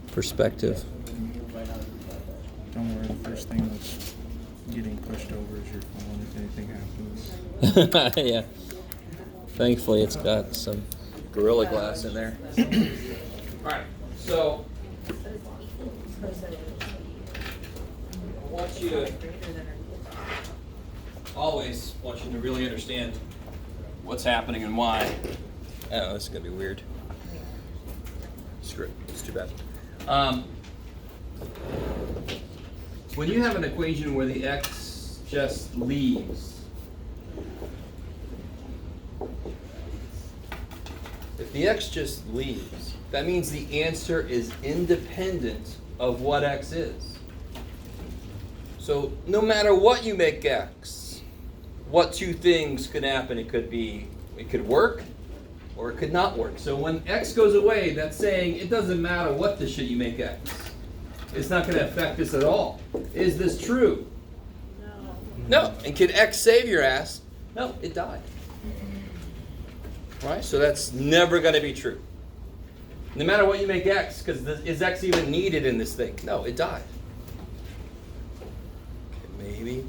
perspective. Don't worry, the first thing that's getting pushed over is your phone if anything happens. Yeah. Thankfully, it's got some Gorilla Glass in there. Alright, so always want you to really understand what's happening and why. Oh, this is going to be weird. Screw it. It's too bad. When you have an equation where the x just leaves, if the x just leaves, that means the answer is independent of what x is. So no matter what you make x, what two things could happen? It could work, or it could not work. So when x goes away, that's saying it doesn't matter what the shit you make x. It's not going to affect this at all. Is this true? No. And can x save your ass? No, it died. Right? So that's never going to be true. No matter what you make x, because is x even needed in this thing? No, it died. Okay, maybe.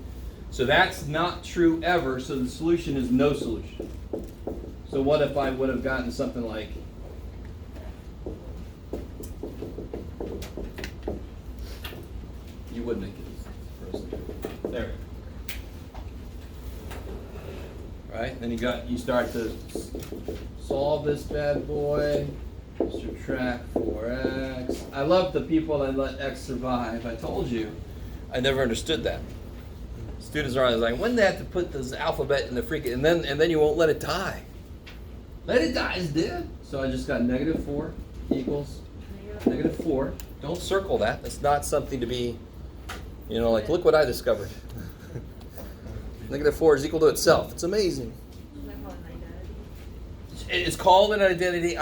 So that's not true ever, so the solution is no solution. So what if I would have gotten something like you would make it first. There. Right? Then you start to solve this bad boy. Subtract 4x. I love the people that let x survive. I told you, I never understood that. Students are always like, when they have to put this alphabet in the freaking, and then you won't let it die. Let it die, it's dead. So I just got -4 equals -4. Don't circle that. That's not something to be, like, look what I discovered. -4 is equal to itself. It's amazing. It's called an identity.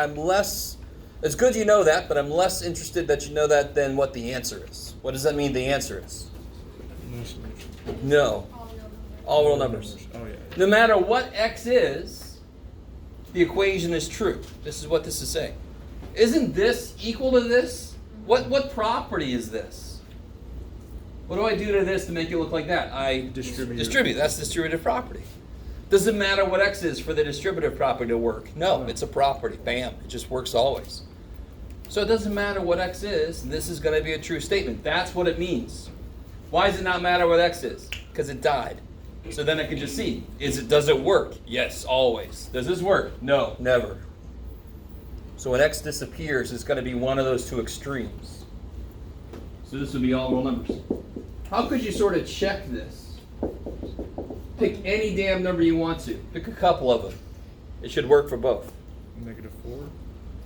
It's good you know that, but I'm less interested that you know that than what the answer is. What does that mean the answer is? No solution. No. All real numbers. Oh, yeah. No matter what x is, the equation is true. This is what this is saying. Isn't this equal to this? What property is this? What do I do to this to make it look like that? I distribute. That's distributive property. Doesn't matter what x is for the distributive property to work. No, it's a property. Bam. It just works always. So it doesn't matter what x is. This is going to be a true statement. That's what it means. Why does it not matter what x is? Because it died. So then I can just see, does it work? Yes, always. Does this work? No, never. So when x disappears, it's going to be one of those two extremes. So this would be all real numbers. How could you sort of check this? Pick any damn number you want to. Pick a couple of them. It should work for both. -4.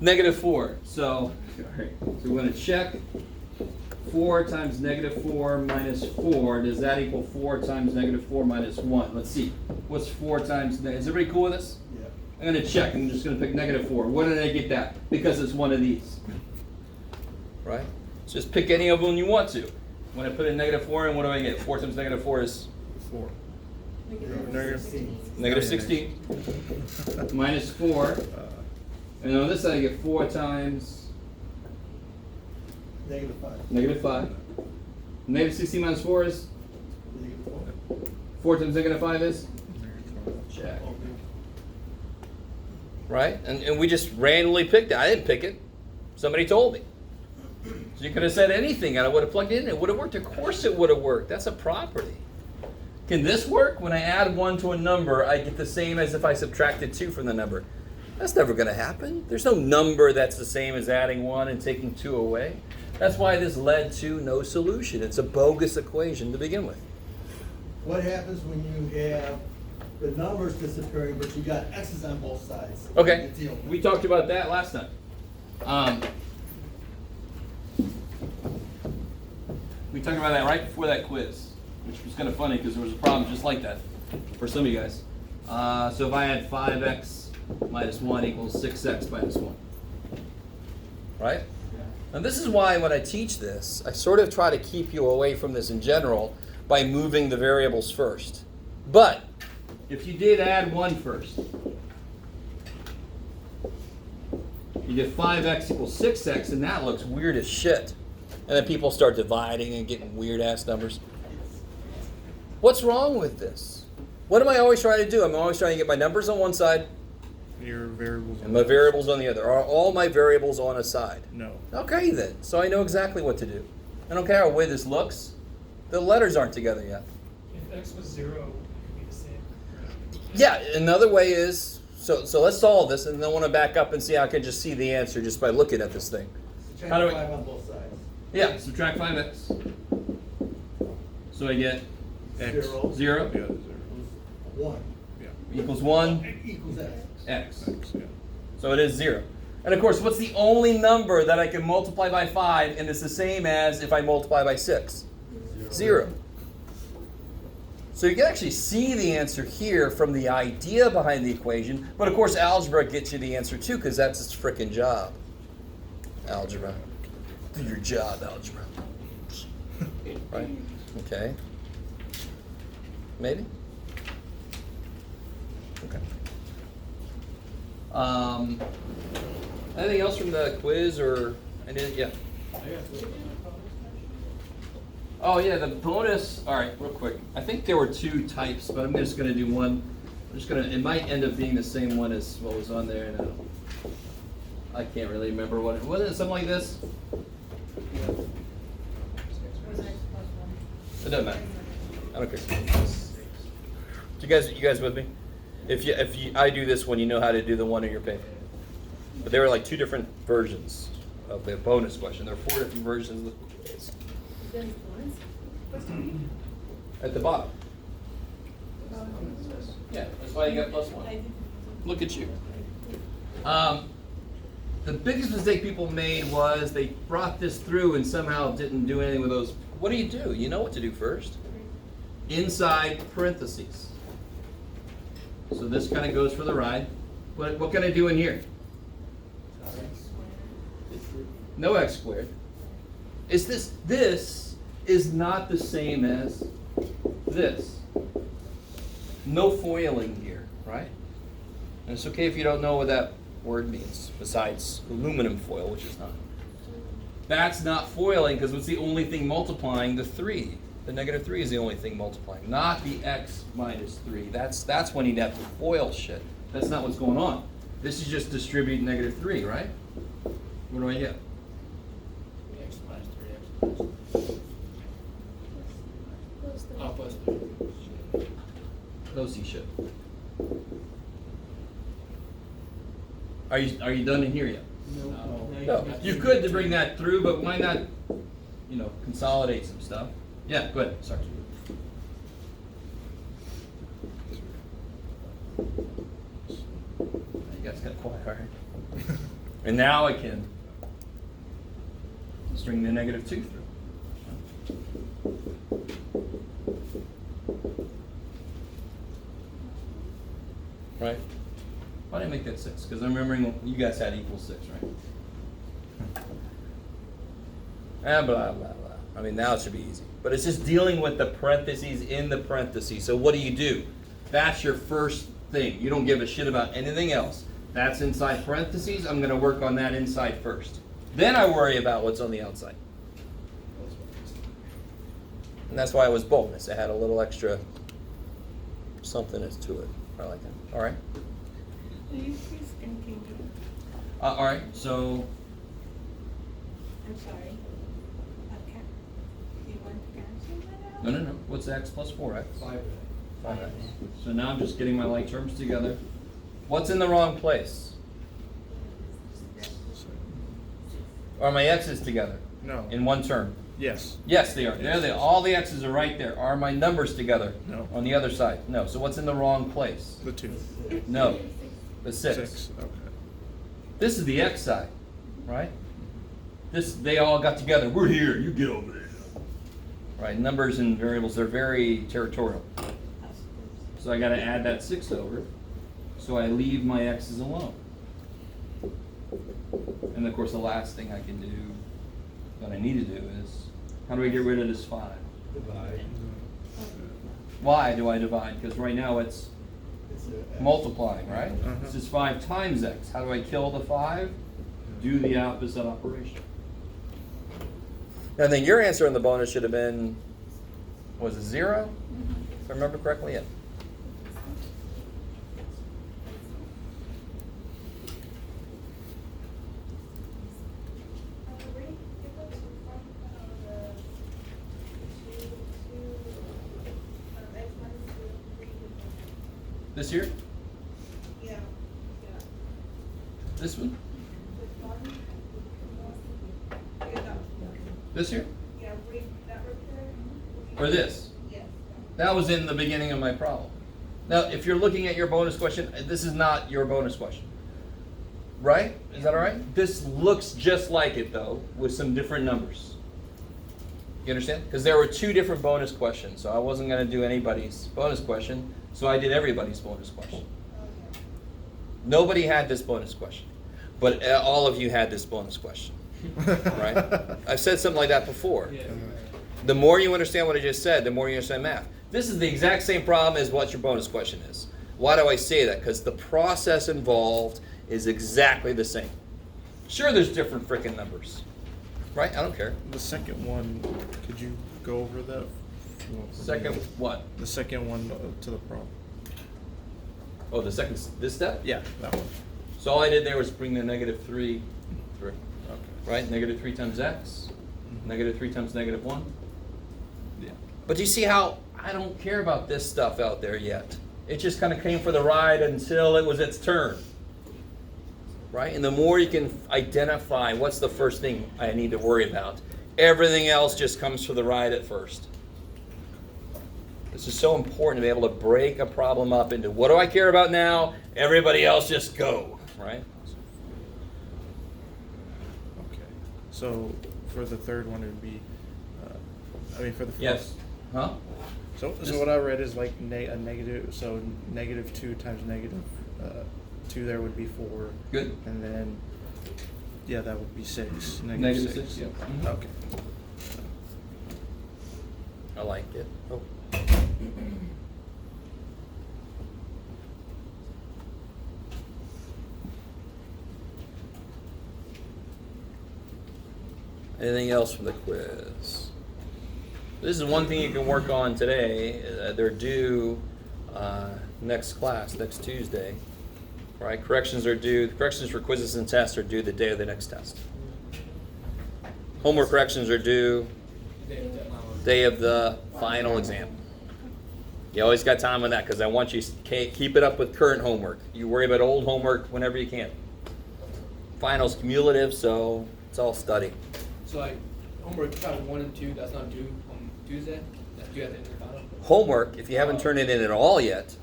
-4. So, all right. So we're going to check 4 times -4 minus 4. Does that equal 4 times -4 minus 1? Let's see. What's 4 times... Is everybody cool with this? Yeah. I'm going to check. I'm just going to pick -4. Where did I get that? Because it's one of these. Right? So just pick any of them you want to. When I put in -4 in, what do I get? 4 times -4 is... 4. -16. Minus 4. And on this side I get 4 times... -5. -5. -16 minus 4 is? -4. 4 times -5 is? Check. Right? And we just randomly picked it. I didn't pick it. Somebody told me. So you could have said anything and I would have plugged it in. It would have worked. Of course it would have worked. That's a property. Can this work? When I add 1 to a number, I get the same as if I subtracted 2 from the number. That's never going to happen. There's no number that's the same as adding 1 and taking 2 away. That's why this led to no solution. It's a bogus equation to begin with. What happens when you have the numbers disappearing, but you got x's on both sides? Okay, we talked about that last time. We talked about that right before that quiz, which was kind of funny because there was a problem just like that for some of you guys. So if I had 5x minus 1 equals 6x minus 1, right? And this is why when I teach this, I sort of try to keep you away from this in general by moving the variables first. But if you did add 1 first, you You get 5x equals 6x, and that looks weird as shit. And then people start dividing and getting weird ass numbers. What's wrong with this? What am I always trying to do? I'm always trying to get my numbers on one side Your variables. and my variables on the other. Are all my variables on a side? No. Okay then. So I know exactly what to do. I don't care how way this looks. The letters aren't together yet. If x was 0, it would be the same. Yeah, another way is, so let's solve this, and then I want to back up and see how I can just see the answer just by looking at this thing. Subtract How do we- 5 on both sides. Yeah, subtract 5x. So I get X. 0 0 The other 0. 1 Yeah. equals 1 equals x. x. X, yeah. So it is 0. And of course, what's the only number that I can multiply by 5 and it's the same as if I multiply by 6? 0. So you can actually see the answer here from the idea behind the equation, but of course algebra gets you the answer too because that's its frickin' job. Algebra. Do your job, algebra. Right? Okay. Maybe? Okay. Anything else from the quiz or anything? Yeah. Oh yeah, the bonus. All right, real quick. I think there were 2 types, but I'm just going to do one. I'm just going to. It might end up being the same one as what was on there, and I can't really remember what. Wasn't it something like this? It doesn't matter. I don't care. You guys with me? If you I do this one, you know how to do the one in your paper. But there were like 2 different versions of the bonus question. There are 4 different versions of the quiz. At the bottom. Yeah, that's why you got +1. Look at you. The biggest mistake people made was they brought this through and somehow didn't do anything with those. What do? You know what to do first. Inside parentheses. So this kind of goes for the ride. What can I do in here? No x squared. This is not the same as this. No foiling here, right? And it's okay if you don't know what that word means, besides aluminum foil, which is not. That's not foiling because what's the only thing multiplying? The 3. The -3 is the only thing multiplying, not the x minus 3. That's when you'd have to foil shit. That's not what's going on. This is just distribute -3, right? What do I get? X minus 3x minus. Oh, plus 3. Close shit. Are you done in here yet? No. You could to bring that through, but why not, consolidate some stuff? Yeah, go ahead. Sorry. You guys got quiet, all right? And now I can string the -2 through. Right? Why did I make that 6? Because I'm remembering you guys had equals 6, right? Blah, blah, blah. I mean, now it should be easy. But it's just dealing with the parentheses in the parentheses. So what do? That's your first thing. You don't give a shit about anything else. That's inside parentheses. I'm going to work on that inside first. Then I worry about what's on the outside. And that's why it was bonus. It had a little extra something to it. I like that. All right. Will you please continue? All right. So I'm sorry. Okay. You want to cancel that out? no. What's x plus 4x? 5. 5x. So now I'm just getting my like terms together. What's in the wrong place? Are my x's together No. in one term? Yes. Yes, they are. There they are. All the x's are right there. Are my numbers together? No. On the other side? No. So what's in the wrong place? The 2. No. The 6. 6. Okay. This is the x side, right? They all got together. We're here. You get over there. Right. Numbers and variables, they're very territorial. So I got to add that 6 over. So I leave my x's alone. And of course, the last thing I can do, that I need to do is, how do I get rid of this 5? Divide. Why do I divide? Because right now it's It's a x. multiplying, right? Uh-huh. This is 5 times x. How do I kill the 5? do the opposite operation. I think your answer on the bonus should have been, was it 0? If I remember correctly, yeah. This here? Yeah. This one? This here? Yeah, read that right Or this? there? Yes. That was in the beginning of my problem. Now, if you're looking at your bonus question, this is not your bonus question. Right? Is that all right? This looks just like it, though, with some different numbers. You understand? Because there were 2 different bonus questions, so I wasn't going to do anybody's bonus question, so I did everybody's bonus question. Nobody had this bonus question, but all of you had this bonus question. Right? I've said something like that before. Yeah. The more you understand what I just said, the more you understand math. This is the exact same problem as what your bonus question is. Why do I say that? Because the process involved is exactly the same. Sure, there's different freaking numbers. Right? I don't care. The second one, could you go over that? Second what? The second one to the problem. Oh, the second, this step? Yeah, that one. So all I did there was bring the -3 through. Okay. Right? -3 times x, -3 times -1. Yeah. But do you see how I don't care about this stuff out there yet? It just kind of came for the ride until it was its turn. Right? And the more you can identify what's the first thing I need to worry about, everything else just comes for the ride at first. This is so important to be able to break a problem up into what do I care about now? Everybody else just go. Right? Okay. So for the third one, it would be, for the first. Yes. Huh? So Just- what I read is like a negative, so -2 times -2 there would be 4. Good. And then, yeah, that would be 6. -6, yeah. Mhm. Okay. I like it. Oh. Anything else for the quiz? This is one thing you can work on today. They're due next class, next Tuesday. Right? Corrections are due. Corrections for quizzes and tests are due the day of the next test. Homework corrections are due day of the final exam. You always got time on that because I want you to keep it up with current homework. You worry about old homework whenever you can. Final's cumulative, so it's all study. So like, homework chapter 1 and 2, that's not due on Tuesday? That's due at the end of the final? Homework, if you haven't turned it in at all yet,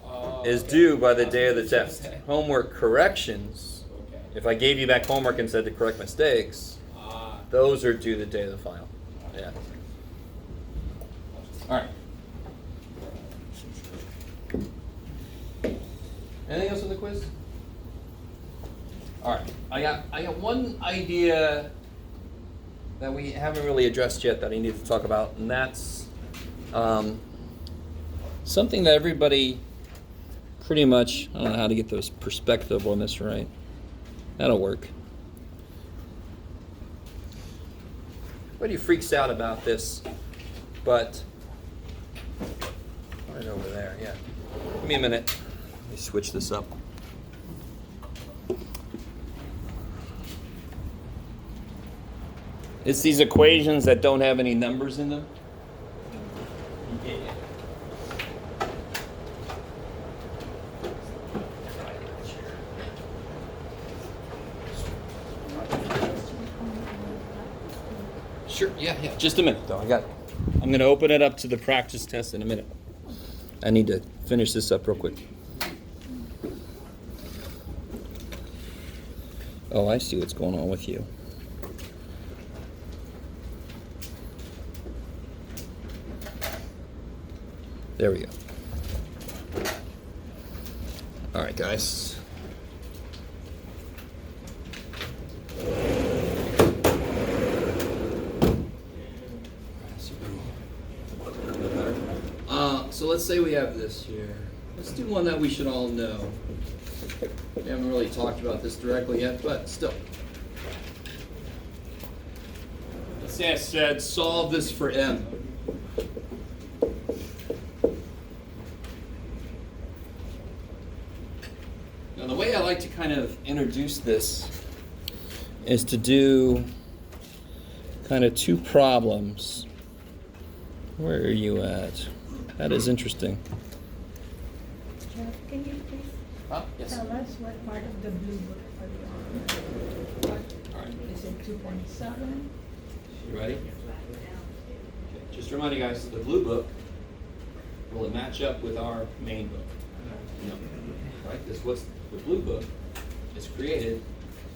is Okay. due by the day of the test. Okay. Homework corrections, Okay. if I gave you back homework and said to correct mistakes, those are due the day of the final. Yeah. All right. Anything else on the quiz? All right. I got one idea that we haven't really addressed yet that I need to talk about, and that's something that everybody pretty much, I don't know how to get this perspective on this right. That'll work. Everybody freaks out about this, but right over there, yeah. Give me a minute. Let me switch this up. It's these equations that don't have any numbers in them. Sure, yeah. Just a minute, though. I'm going to open it up to the practice test in a minute. I need to finish this up real quick. Oh, I see what's going on with you. There we go. All right, guys. So let's say we have this here. Let's do one that we should all know. We haven't really talked about this directly yet, but still. say I said, solve this for m. Now the way I like to kind of introduce this is to do kind of two problems. Where are you at? That is interesting. Jeff, can you please Yes. tell us what part of the blue book are you on? All right. Is it 2.7? You ready? Okay. Just to remind you guys, the blue book, will it match up with our main book? No. Right? This what's the blue book is created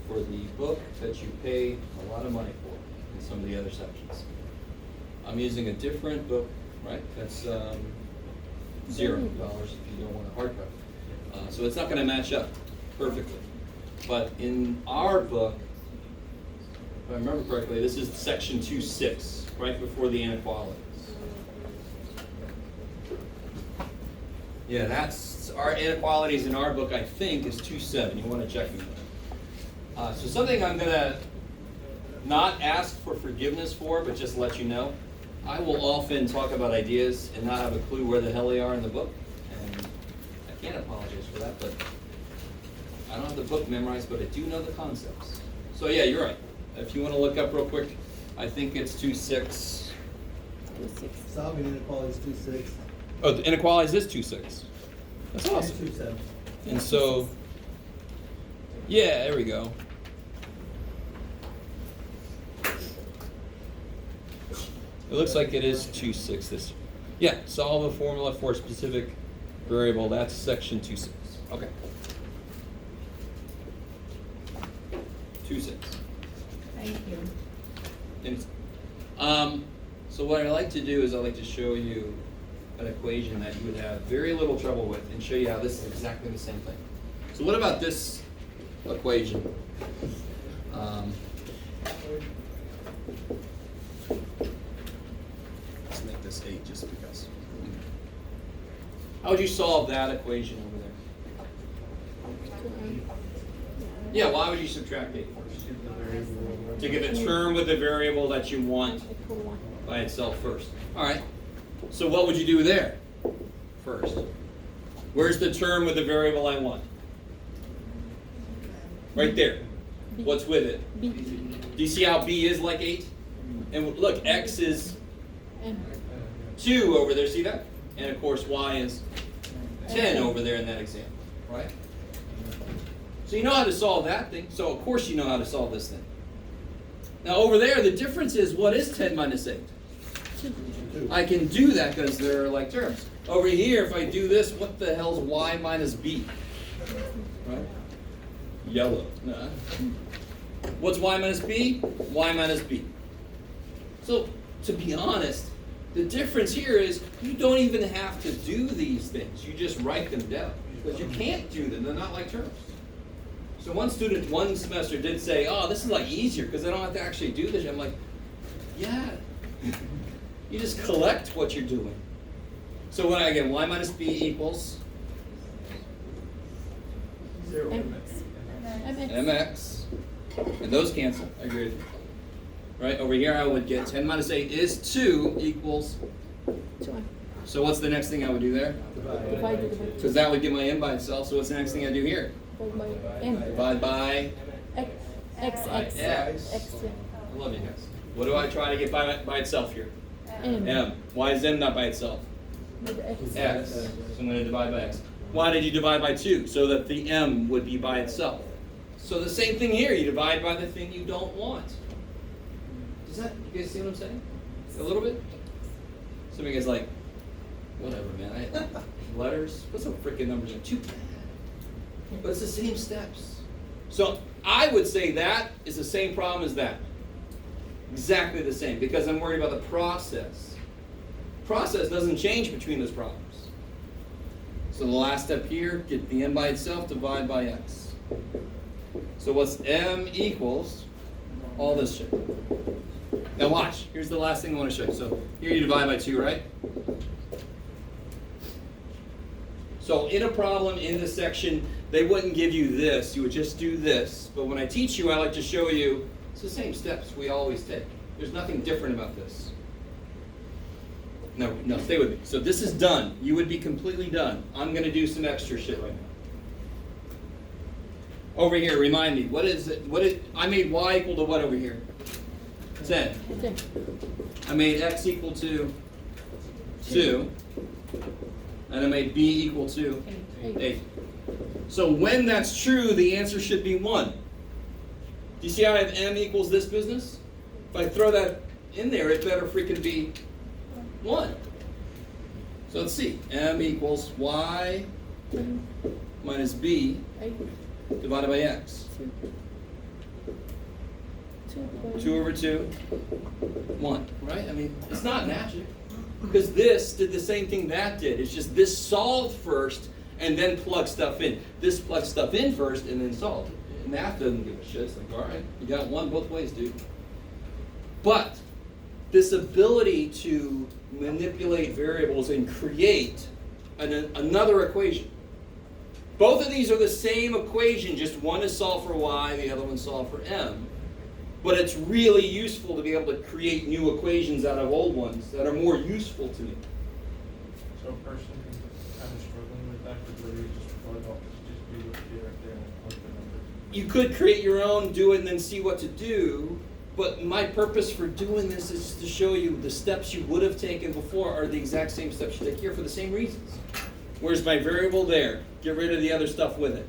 for the book that you pay a lot of money for in some of the other sections. I'm using a different book, right? That's $0 if you don't want a hardcover. So it's not going to match up perfectly. But in our book, if I remember correctly, this is section 2.6, right before the inequalities. Yeah, that's our inequalities in our book, I think, is 2.7. You want to check me. So something I'm going to not ask for forgiveness for, but just let you know. I will often talk about ideas and not have a clue where the hell they are in the book. And I can't apologize for that, but I don't have the book memorized, but I do know the concepts. So yeah, you're right. If you want to look up real quick, I think it's 2.6. Solving inequalities 2.6. Oh, the inequalities is 2.6. That's awesome. 2.7. And so, yeah, there we go. It looks like it is 2.6. This, yeah, solve a formula for a specific variable. That's section 2.6. Okay. 2.6. Thank you. So what I like to do is I like to show you an equation that you would have very little trouble with and show you how this is exactly the same thing. So what about this equation? Let's make this 8 just because. How would you solve that equation over there? Yeah, why would you subtract 8 first? To get the term with the variable that you want by itself first. All right. So what would you do there first? Where's the term with the variable I want? Right there. What's with it? B. Do you see how B is like 8? And look, X is M. 2 over there. See that? And of course, Y is 10 over there in that example. Right? So you know how to solve that thing. So of course you know how to solve this thing. Now over there, the difference is, what is 10 minus 8? I can do that because they're like terms. Over here, if I do this, what the hell's Y minus B? Right? Yellow. Nah. What's Y minus B? Y minus B. So, to be honest, the difference here is you don't even have to do these things. You just write them down. Because you can't do them. They're not like terms. So one student one semester did say, oh, this is like easier because I don't have to actually do this. I'm like, yeah. You just collect what you're doing. So when I get Y minus B equals 0. mx, and those cancel. I agree with you. Right, over here I would get 10 minus 8 is 2 equals. 2. So what's the next thing I would do there? Divided by 2. Because that would give my m by itself. So what's the next thing I do here? Divided by M. Divide by X. X. X. X. I love you guys. What do I try to get by itself here? M. M. Why is m not by itself? With X. X. So I'm going to divide by x. Why did you divide by 2? So that the m would be by itself. So the same thing here. You divide by the thing you don't want. Does that, you guys see what I'm saying? A little bit? Some of you guys like, whatever, man. Letters? Put some freaking numbers in. Too bad. But it's the same steps. So I would say that is the same problem as that. Exactly the same, because I'm worried about the process. Process doesn't change between those problems. So the last step here, get the m by itself, divide by x. So what's m equals all this shit. Now watch, here's the last thing I want to show you. So here you divide by 2, right? So in a problem in this section, they wouldn't give you this, you would just do this. But when I teach you, I like to show you it's the same steps we always take. There's nothing different about this. No, stay with me. So this is done. You would be completely done. I'm going to do some extra shit right now. Over here, remind me, what is it? I made y equal to what over here? 10. I made x equal to 2. And I made b equal to 8. So when that's true, the answer should be 1. Do you see how I have m equals this business? If I throw that in there, it better freaking be 1. So let's see. M equals y minus b divided by x. 2 over 2, 1, right? I mean, it's not magic. Because this did the same thing that did. It's just this solved first and then plugged stuff in. This plugged stuff in first and then solved it. Math doesn't give a shit. It's like, all right, you got one both ways, dude. But this ability to manipulate variables and create another equation. Both of these are the same equation, just one is solved for y, the other one's solved for m. But it's really useful to be able to create new equations out of old ones that are more useful to me. So a person who's kind of struggling with that could literally just plug off, just do what you did right there and plug the number. You could create your own, do it, and then see what to do. But my purpose for doing this is to show you the steps you would have taken before are the exact same steps you take here for the same reasons. Where's my variable there? Get rid of the other stuff with it.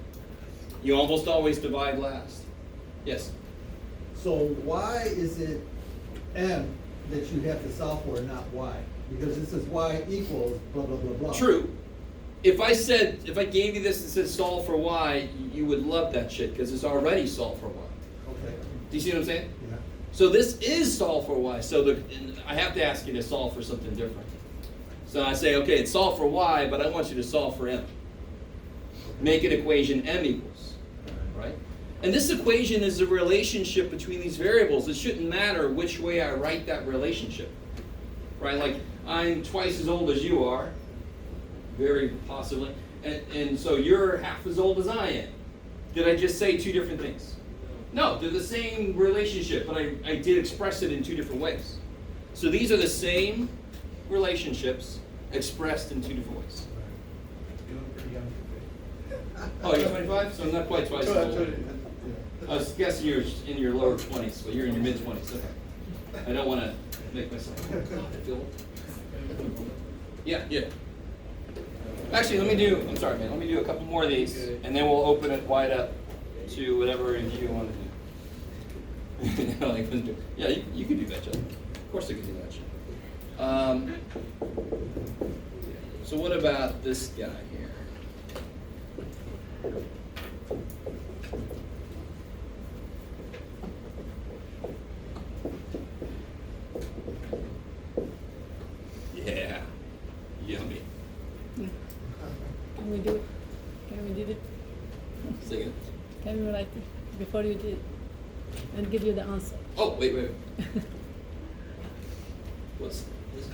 You almost always divide last. Yes? So why is it m that you have to solve for and not y? Because this is y equals blah, blah, blah, blah. True. If I gave you this and said solve for y, you would love that shit because it's already solved for y. Okay. Do you see what I'm saying? Yeah. So this is solved for y. So I have to ask you to solve for something different. So I say, okay, it's solved for y, but I want you to solve for m. Make an equation m equals, right? And this equation is a relationship between these variables. It shouldn't matter which way I write that relationship, right? Like, I'm twice as old as you are, very possibly, and so you're half as old as I am. Did I just say two different things? No, they're the same relationship, but I did express it in two different ways. So these are the same relationships expressed in two different ways. You look pretty young today. Oh, you're 25? So I'm not quite twice as old. I was guessing you're in your lower 20s, but you're in your mid-20s. Okay. I don't want to make myself feel old. Yeah. Actually, let me do a couple more of these, and then we'll open it wide up to whatever you want to do. Yeah, you can do that, Joe. Of course I can do that, Joe. So what about this guy here? Yeah, yummy. Can we do it? Can we do it? Say it. Can we write it before you do it? And give you the answer. Oh, wait. Do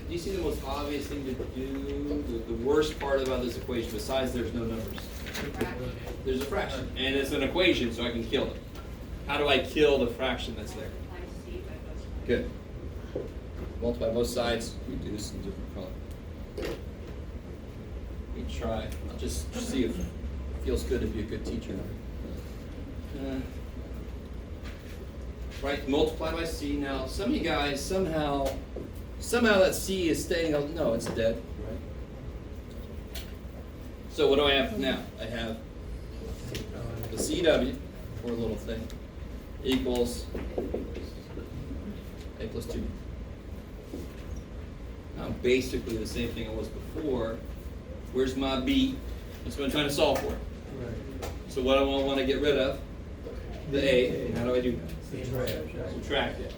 you see the most obvious thing to do? The worst part about this equation, besides there's no numbers. There's a fraction, and it's an equation, so I can kill it. How do I kill the fraction that's there? Good. Multiply both sides. We do this in different color. Let me try. I'll just see if it feels good to be a good teacher. Right, multiply by c. Now, some of you guys, somehow that c is staying, no, it's dead, right? So what do I have now? I have the CW, poor little thing, equals a plus 2. Now, basically the same thing it was before. Where's my b? That's what I'm trying to solve for. Right. So what do I want to get rid of? The a. And how do I do that? Subtract it.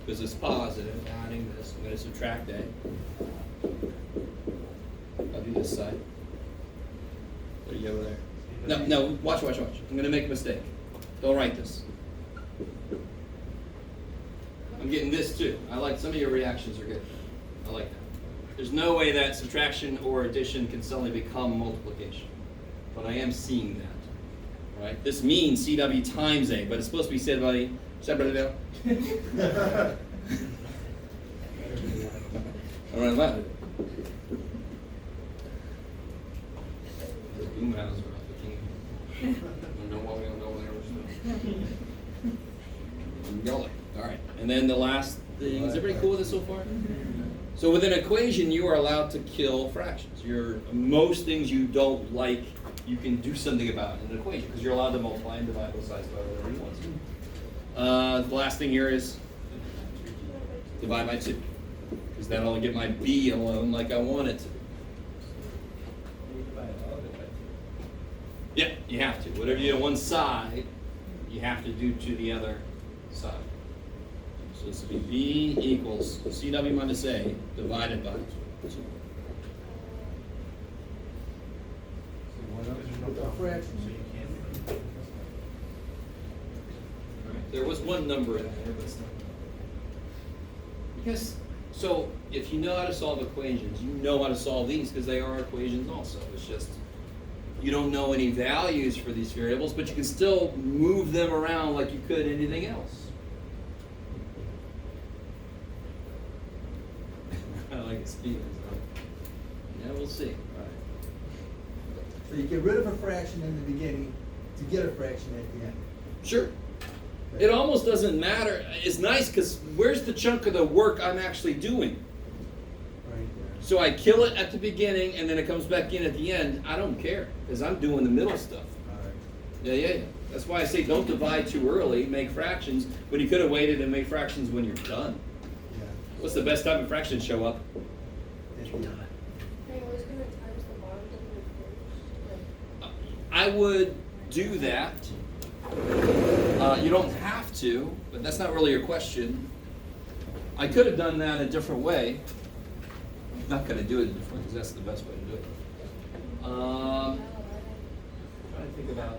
Because it's positive, adding this, I'm going to subtract a. I'll do this side. There you go there. No, watch. I'm going to make a mistake. Don't write this. I'm getting this too. I like, some of your reactions are good. I like that. There's no way that subtraction or addition can suddenly become multiplication. But I am seeing that. Right? This means CW times A, but it's supposed to be said by Separate it out. All right, left. The boom houses are off the king. We don't know what we don't know where we're going. All right, and then the last thing. Is everybody cool with this so far? So with an equation, you are allowed to kill fractions. Most things you don't like, you can do something about in an equation because you're allowed to multiply and divide both sides by whatever you want. The last thing here is divide by 2 because that'll get my b alone like I want it to. Yeah, you have to. Whatever you do on one side, you have to do to the other side. So this will be b equals CW minus a divided by 2. There was one number in there, but it's not. Because, so if you know how to solve equations, you know how to solve these because they are equations also. It's just you don't know any values for these variables, but you can still move them around like you could anything else. I like it speaking. Yeah, we'll see. All right. So you get rid of a fraction in the beginning to get a fraction at the end. Sure. It almost doesn't matter. It's nice because where's the chunk of the work I'm actually doing? Right there. So I kill it at the beginning and then it comes back in at the end. I don't care because I'm doing the middle stuff. All right. Yeah. That's why I say don't divide too early, make fractions, when you could have waited and make fractions when you're done. Yeah. What's the best time a fraction show up? At the end. Are you always gonna times the bottom of the first? I would do that. You don't have to, but that's not really your question. I could have done that a different way. I'm not going to do it a different way because that's the best way to do it. Trying to think about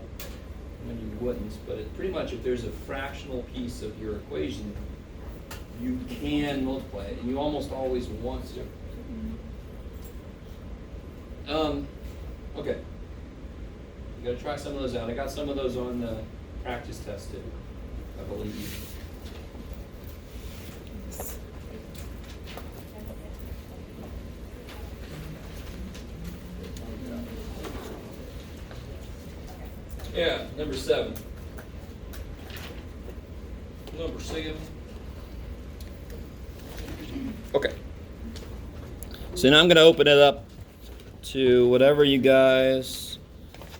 when you wouldn't, but pretty much if there's a fractional piece of your equation, you can multiply it, and you almost always want to. Okay. You got to try some of those out. I got some of those on the practice test too, I believe. Yeah, number 7. Number 7. Okay. So now I'm going to open it up to whatever you guys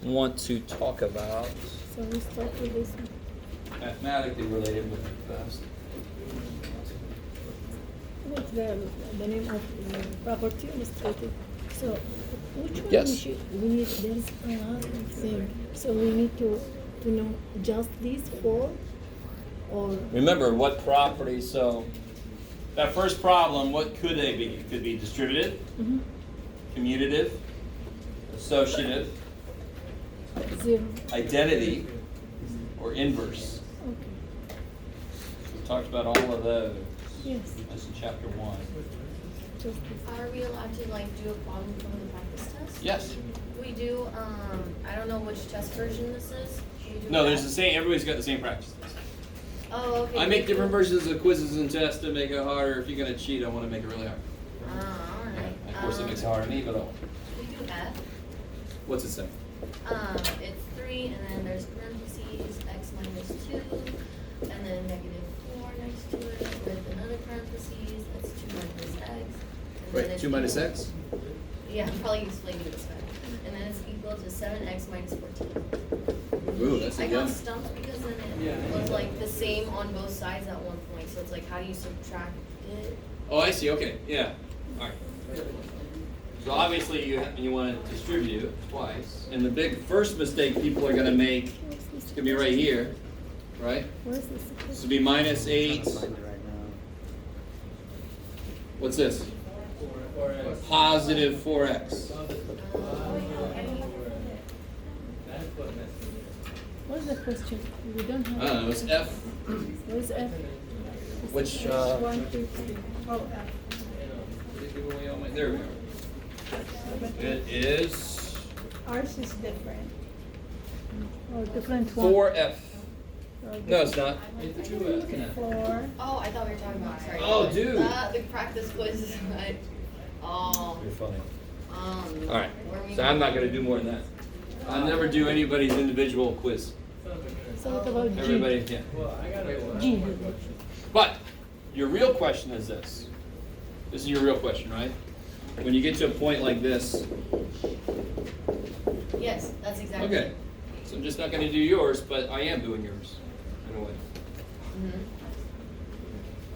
want to talk about. So we start with this one. Mathematically related would be best. What's the name of the property illustrated? So which one Yes. we need? There is another thing. So we need to know just these 4, or Remember what property, so that first problem, what could they be? It could be distributive, commutative, associative, 0. identity, or inverse. Okay. We talked about all of those Yes. just in chapter 1. Just this. Are we allowed to like do a problem from the practice test? Yes. We do, I don't know which test version this is. Do you do No, that? there's the same, everybody's got the same practice test. Oh, okay. I make we different do- versions of quizzes and tests to make it harder. If you're going to cheat, I want to make it really hard. Alright. Of course, it makes it hard on me, but oh. We do F. What's it say? It's 3, and then there's parentheses, x minus 2, and then negative 4 next to it with another parentheses, that's 2 minus x. And then Wait, it's 2 minus equal- x? Yeah, I'll probably explain you this better. And then it's equal to 7x minus 14. Ooh, that's I a got good. stumped because then it was like the same on both sides at one point, so it's like, how do you subtract it? Oh, I see. Okay, yeah. All right. So obviously you want to distribute twice, and the big first mistake people are going to make What's this? is going to be right here, right? What is this? This would be minus 8. What's this? Positive 4x. What's the question? We don't have. I don't know. It's f. What is F? Which? 1, 2, 3. Oh, F. There we are. It is Ours is different. Oh, different one. 4f. No, it's not. It's What are we looking at? 4. Oh, I thought we were talking about, sorry. Oh, dude. The practice quiz, oh, You're funny. no. All right, Where we so I'm not gonna do more than that. I'll never do anybody's individual quiz. So what about G? Everybody, yeah. Well, I got a G. more question. But your real question is this. This is your real question, right? When you get to a point like this, Yes, that's exactly. okay. So I'm just not gonna do yours, but I am doing yours, in a way.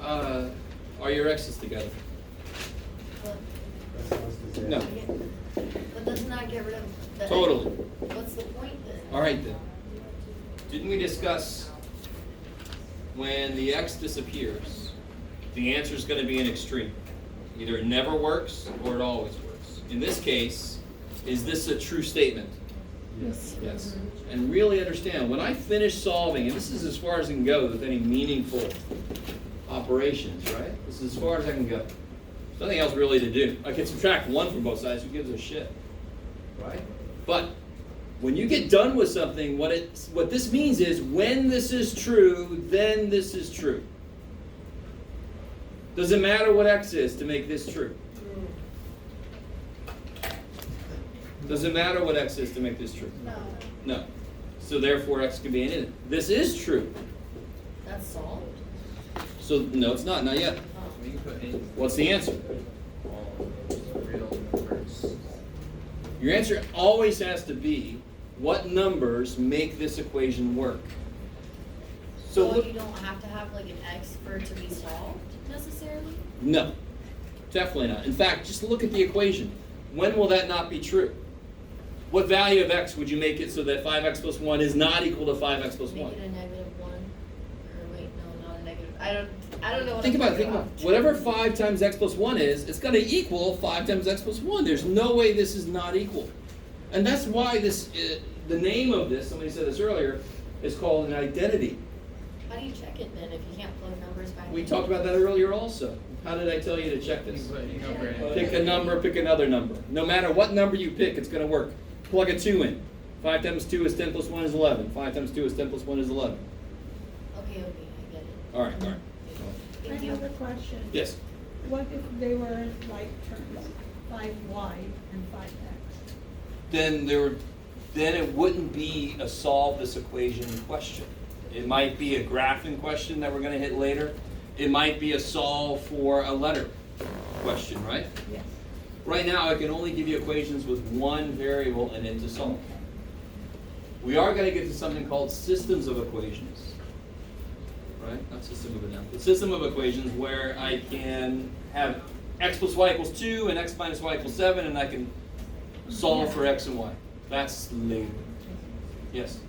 Mhm. Are your X's together? But, No. but doesn't that get rid of the? Totally. What's the point then? All right then. Didn't we discuss when the X disappears, the answer is going to be an extreme. Either it never works or it always works. In this case, is this a true statement? Yes. Yes. And really understand, when I finish solving, and this is as far as I can go with any meaningful operations, right? This is as far as I can go. There's nothing else really to do. I can subtract 1 from both sides, who gives a shit? Right? But when you get done with something, what this means is when this is true, then this is true. Does it matter what X is to make this true? Does it matter what X is to make this true? No. No. So therefore X can be an in. This is true. That's solved? So no, it's not yet. We can put in What's the answer? all real numbers. Your answer always has to be, what numbers make this equation work? So So look, you don't have to have like an X for it to be solved necessarily? no, definitely not. In fact, just look at the equation. When will that not be true? What value of X would you make it so that 5x plus 1 is not equal to 5x plus 1? Make it a -1, or wait, no, not a negative, I don't know what Think I'm about it, talking think about it. Whatever 5 times x plus 1 is, it's going to equal 5 times x plus 1. There's no way this is not equal. And that's why this, the name of this, somebody said this earlier, is called an identity. How do you check it then if you can't plug numbers back in? We talked about that earlier also. How did I tell you to check You this? can put any number in. Pick a number, pick another number. No matter what number you pick, it's going to work. Plug a 2 in. 5 times 2 is 10 plus 1 is 11. 5 times 2 is 10 plus 1 is 11. Okay, I get it. All right, all right. I Thank have you. a question. Yes. What if they were like terms, 5y and 5x? Then it wouldn't be a solve this equation question. It might be a graphing question that we're going to hit later. It might be a solve for a letter question, right? Yes. Right now, I can only give you equations with one variable in it to solve. We are going to get to something called systems of equations, right? Not system of analysis. System of equations where I can have x plus y equals 2 and x minus y equals 7, and I can solve for x and y. That's later. Yes?